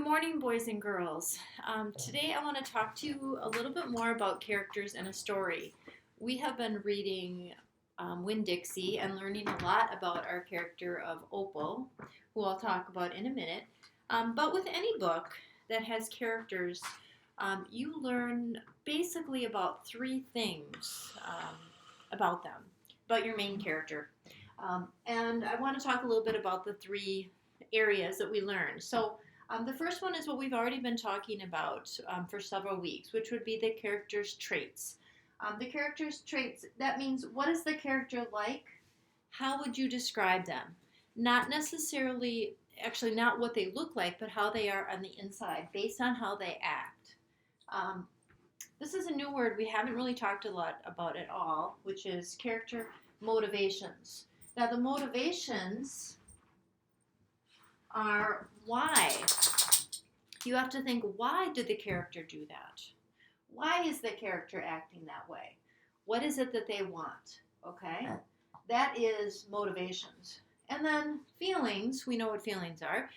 morning, boys and girls. Today I want to talk to you a little bit more about characters in a story. We have been reading Winn Dixie and learning a lot about our character of Opal, who I'll talk about in a minute. But with any book that has characters, you learn basically about three things about them, about your main character. And I want to talk a little bit about the three areas that we learn. The first one is what we've already been talking about for several weeks, which would be the character's traits. The character's traits, that means what is the character like? How would you describe them? Not necessarily, actually, not what they look like, but how they are on the inside, based on how they act. This is a new word we haven't really talked a lot about at all, which is character motivations. Now, the motivations are why. You have to think, why did the character do that? Why is the character acting that way? What is it that they want? Okay? That is motivations. And then feelings, we know what feelings are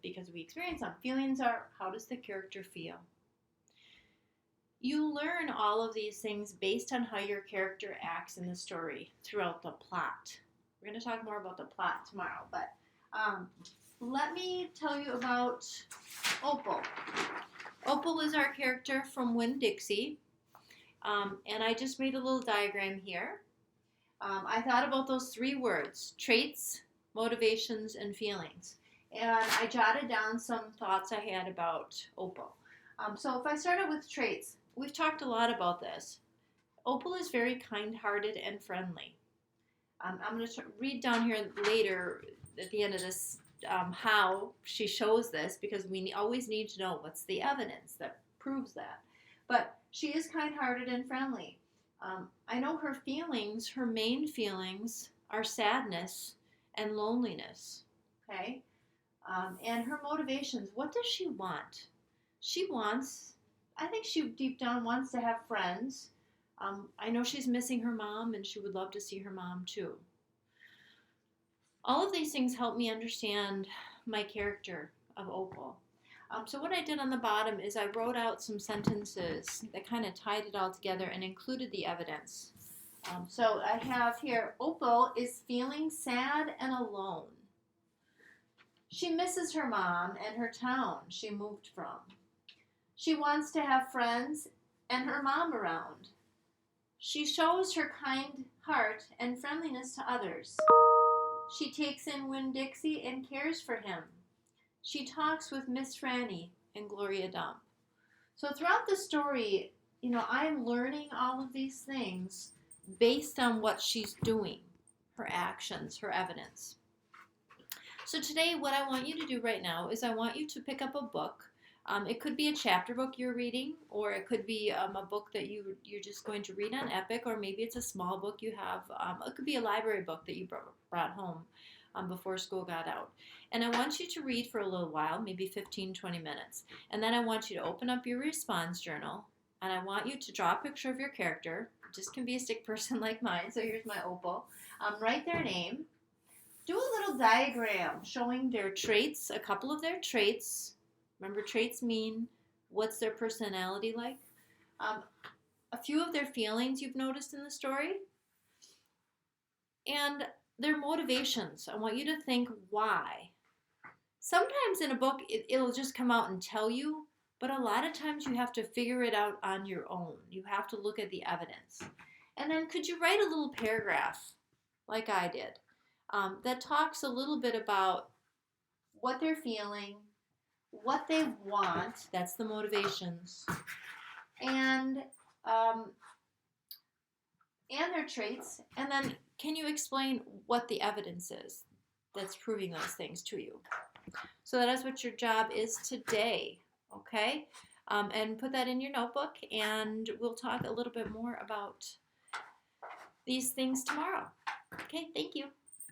because we experience them. Feelings are, how does the character feel? You learn all of these things based on how your character acts in the story throughout the plot. We're going to talk more about the plot tomorrow, but let me tell you about Opal. Opal is our character from Winn Dixie, and I just made a little diagram here. I thought about those three words, traits, motivations, and feelings, and I jotted down some thoughts I had about Opal. So if I started with traits, we've talked a lot about this. Opal is very kind-hearted and friendly. I'm going to read down here later at the end of this how she shows this, because we always need to know what's the evidence that proves that. But she is kind-hearted and friendly. I know her feelings, her main feelings, are sadness and loneliness. Okay? And her motivations, what does she want? She wants, I think she deep down wants to have friends. I know she's missing her mom, and she would love to see her mom too. All of these things help me understand my character of Opal. So what I did on the bottom is I wrote out some sentences that kind of tied it all together and included the evidence. So I have here, Opal is feeling sad and alone. She misses her mom and her town she moved from. She wants to have friends and her mom around. She shows her kind heart and friendliness to others. She takes in Winn Dixie and cares for him. She talks with Miss Franny and Gloria Dump. So throughout the story, I am learning all of these things based on what she's doing, her actions, her evidence. So today, what I want you to do right now is I want you to pick up a book. It could be a chapter book you're reading, or it could be a book that you're just going to read on Epic, or maybe it's a small book you have. It could be a library book that you brought home before school got out. And I want you to read for a little while, maybe 15, 20 minutes. And then I want you to open up your response journal, and I want you to draw a picture of your character. It just can be a stick person like mine, so here's my Opal. Write their name. Do a little diagram showing their traits, a couple of their traits. Remember, traits mean what's their personality like. A few of their feelings you've noticed in the story. And their motivations. I want you to think why. Sometimes in a book, it'll just come out and tell you, but a lot of times you have to figure it out on your own. You have to look at the evidence. And then could you write a little paragraph, like I did, that talks a little bit about what they're feeling, what they want, that's the motivations, and their traits, and then can you explain what the evidence is that's proving those things to you? So that is what your job is today, okay? And put that in your notebook, and we'll talk a little bit more about these things tomorrow. Okay, thank you.